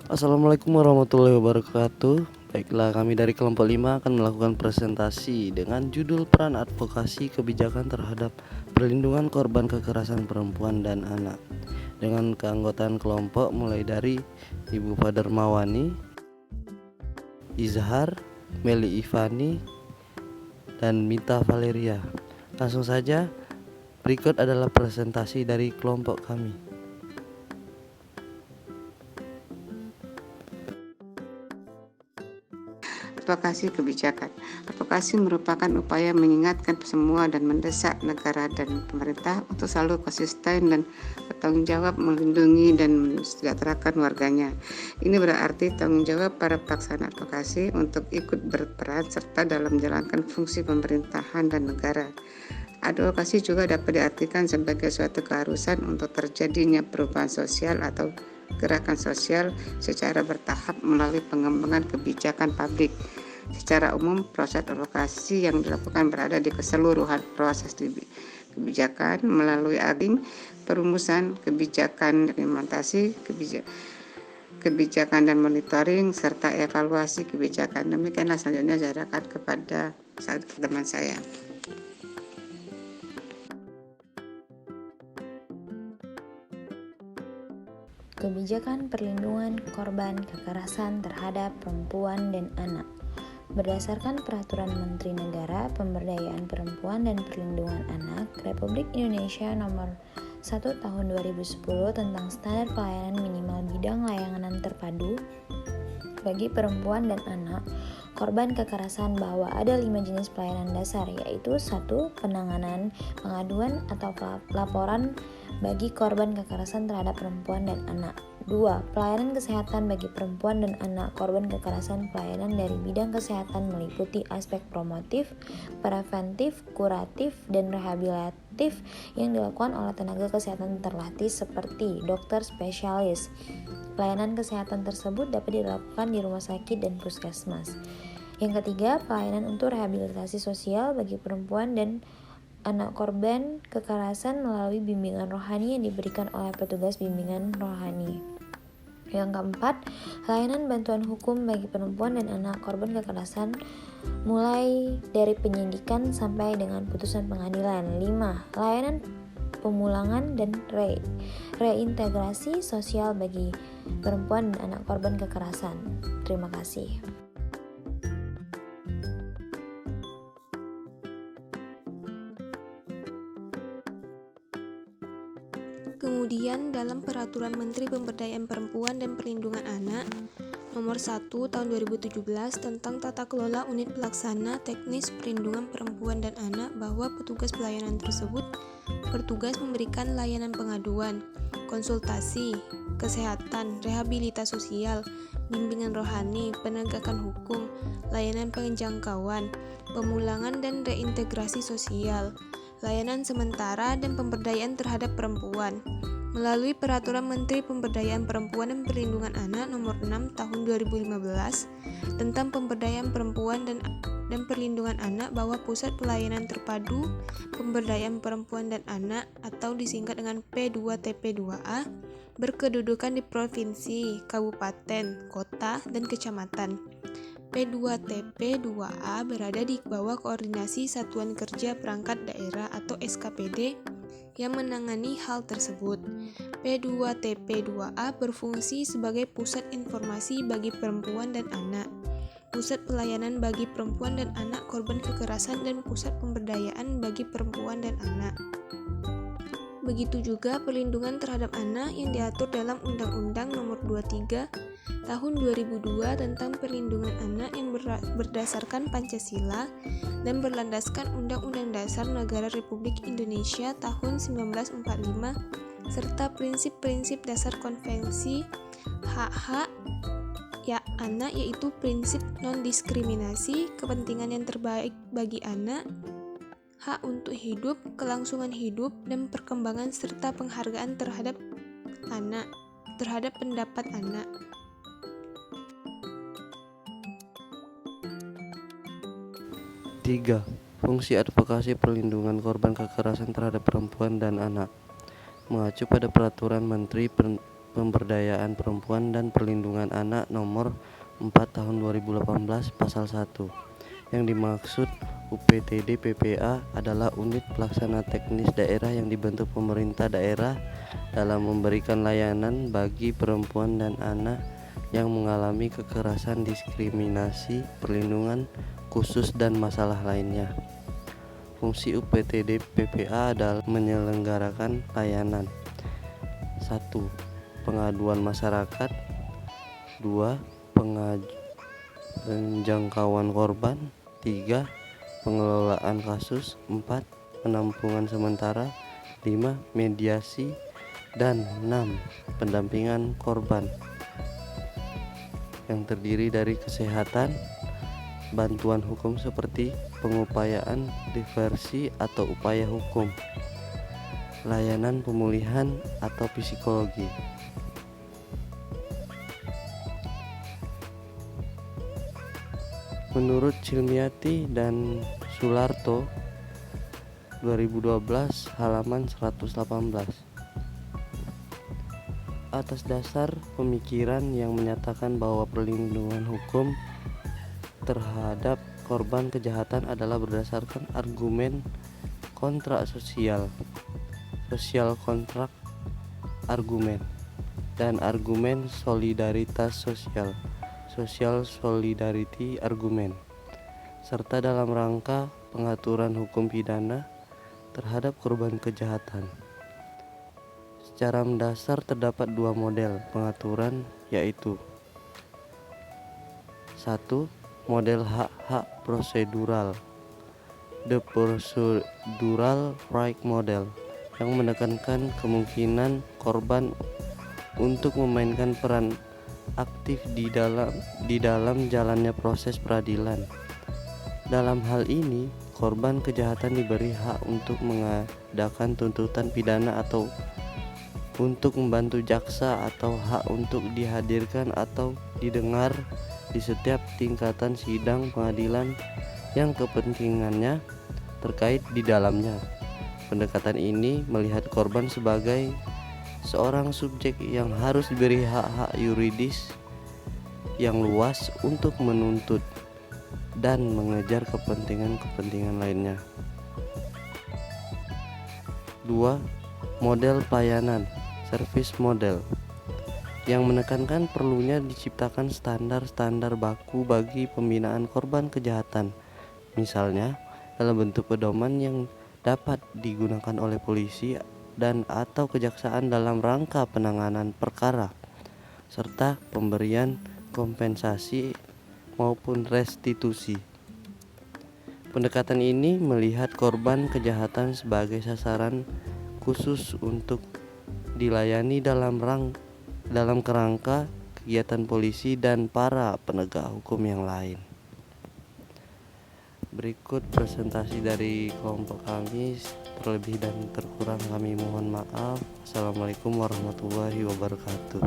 Assalamualaikum warahmatullahi wabarakatuh. Baiklah, kami dari kelompok 5 akan melakukan presentasi dengan judul Peran Advokasi Kebijakan Terhadap Perlindungan Korban Kekerasan Perempuan dan Anak, dengan keanggotaan kelompok mulai dari Ibu Padarmawani, Izhar, Meli Ivani, dan Mita Valeria. Langsung saja, berikut adalah presentasi dari kelompok kami. Advokasi kebijakan. Advokasi merupakan upaya mengingatkan semua dan mendesak negara dan pemerintah untuk selalu konsisten dan bertanggung jawab melindungi dan mensejahterakan warganya. Ini berarti tanggung jawab para pelaksana advokasi untuk ikut berperan serta dalam menjalankan fungsi pemerintahan dan negara. Advokasi juga dapat diartikan sebagai suatu keharusan untuk terjadinya perubahan sosial atau gerakan sosial secara bertahap melalui pengembangan kebijakan publik. Secara umum, proses advokasi yang dilakukan berada di keseluruhan proses kebijakan melalui aging, perumusan kebijakan, implementasi kebijakan dan monitoring serta evaluasi kebijakan. Demikianlah selanjutnya saya serahkan kepada teman saya. Kebijakan perlindungan korban kekerasan terhadap perempuan dan anak. Berdasarkan Peraturan Menteri Negara Pemberdayaan Perempuan dan Perlindungan Anak Republik Indonesia Nomor 1 Tahun 2010 tentang standar pelayanan minimal bidang layanan terpadu bagi perempuan dan anak korban kekerasan, bahwa ada 5 jenis pelayanan dasar, yaitu 1. Penanganan, pengaduan atau laporan bagi korban kekerasan terhadap perempuan dan anak. 2. Pelayanan kesehatan bagi perempuan dan anak korban kekerasan. Pelayanan dari bidang kesehatan meliputi aspek promotif, preventif, kuratif, dan rehabilitatif yang dilakukan oleh tenaga kesehatan terlatih seperti dokter spesialis. Pelayanan kesehatan tersebut dapat dilakukan di rumah sakit dan puskesmas. Yang ketiga, pelayanan untuk rehabilitasi sosial bagi perempuan dan anak korban kekerasan melalui bimbingan rohani yang diberikan oleh petugas bimbingan rohani. Yang keempat, layanan bantuan hukum bagi perempuan dan anak korban kekerasan mulai dari penyidikan sampai dengan putusan pengadilan. 5. Layanan pemulangan dan reintegrasi sosial bagi perempuan dan anak korban kekerasan. Terima kasih. Kemudian dalam Peraturan Menteri Pemberdayaan Perempuan dan Perlindungan Anak Nomor 1 Tahun 2017 tentang tata kelola unit pelaksana teknis perlindungan perempuan dan anak, bahwa petugas pelayanan tersebut bertugas memberikan layanan pengaduan, konsultasi, kesehatan, rehabilitasi sosial, bimbingan rohani, penegakan hukum, layanan penjangkauan, pemulangan dan reintegrasi sosial, layanan sementara dan pemberdayaan terhadap perempuan. Melalui Peraturan Menteri Pemberdayaan Perempuan dan Perlindungan Anak Nomor 6 Tahun 2015 tentang pemberdayaan perempuan dan perlindungan anak, bahwa Pusat Pelayanan Terpadu Pemberdayaan Perempuan dan Anak atau disingkat dengan P2TP2A berkedudukan di provinsi, kabupaten, kota, dan kecamatan. P2TP2A berada di bawah koordinasi Satuan Kerja Perangkat Daerah atau SKPD yang menangani hal tersebut. P2TP2A berfungsi sebagai pusat informasi bagi perempuan dan anak, pusat pelayanan bagi perempuan dan anak korban kekerasan, dan pusat pemberdayaan bagi perempuan dan anak. Begitu juga perlindungan terhadap anak yang diatur dalam Undang-Undang Nomor 23 Tahun 2002 tentang perlindungan anak yang berdasarkan Pancasila dan berlandaskan Undang-Undang Dasar Negara Republik Indonesia tahun 1945 serta prinsip-prinsip dasar Konvensi Hak-Hak Anak, yaitu prinsip non-diskriminasi, kepentingan yang terbaik bagi anak, hak untuk hidup, kelangsungan hidup, dan perkembangan serta penghargaan terhadap anak, terhadap pendapat anak. Tiga, fungsi advokasi perlindungan korban kekerasan terhadap perempuan dan anak. Mengacu pada Peraturan Menteri Pemberdayaan Perempuan dan Perlindungan Anak Nomor 4 Tahun 2018 Pasal 1. Yang dimaksud UPTD PPA adalah unit pelaksana teknis daerah yang dibentuk pemerintah daerah dalam memberikan layanan bagi perempuan dan anak yang mengalami kekerasan, diskriminasi, perlindungan khusus dan masalah lainnya. Fungsi UPTD PPA adalah menyelenggarakan layanan 1. Pengaduan masyarakat 2. Penjangkauan korban 3. Pengelolaan kasus 4. Penampungan sementara 5. Mediasi dan 6. Pendampingan korban yang terdiri dari kesehatan, bantuan hukum seperti pengupayaan diversi atau upaya hukum, layanan pemulihan atau psikologi. Menurut Cilmiati dan Sularto 2012 halaman 118. Atas dasar pemikiran yang menyatakan bahwa perlindungan hukum terhadap korban kejahatan adalah berdasarkan argumen kontrak sosial kontrak argumen, dan argumen solidaritas social solidarity argumen, serta dalam rangka pengaturan hukum pidana terhadap korban kejahatan. Secara mendasar terdapat dua model pengaturan, yaitu 1. Model hak-hak prosedural, the procedural right model, yang menekankan kemungkinan korban untuk memainkan peran aktif di dalam jalannya proses peradilan. Dalam hal ini, korban kejahatan diberi hak untuk mengadakan tuntutan pidana atau untuk membantu jaksa, atau hak untuk dihadirkan atau didengar di setiap tingkatan sidang pengadilan yang kepentingannya terkait di dalamnya. Pendekatan ini melihat korban sebagai seorang subjek yang harus diberi hak-hak yuridis yang luas untuk menuntut dan mengejar kepentingan-kepentingan lainnya. 2. Model pelayanan, service model, yang menekankan perlunya diciptakan standar-standar baku bagi pembinaan korban kejahatan, misalnya dalam bentuk pedoman yang dapat digunakan oleh polisi dan atau kejaksaan dalam rangka penanganan perkara, serta pemberian kompensasi maupun restitusi. Pendekatan ini melihat korban kejahatan sebagai sasaran khusus untuk dilayani dalam kerangka kegiatan polisi dan para penegak hukum yang lain. Berikut presentasi dari kelompok kami, terlebih dan terkurang kami mohon maaf. Assalamualaikum warahmatullahi wabarakatuh.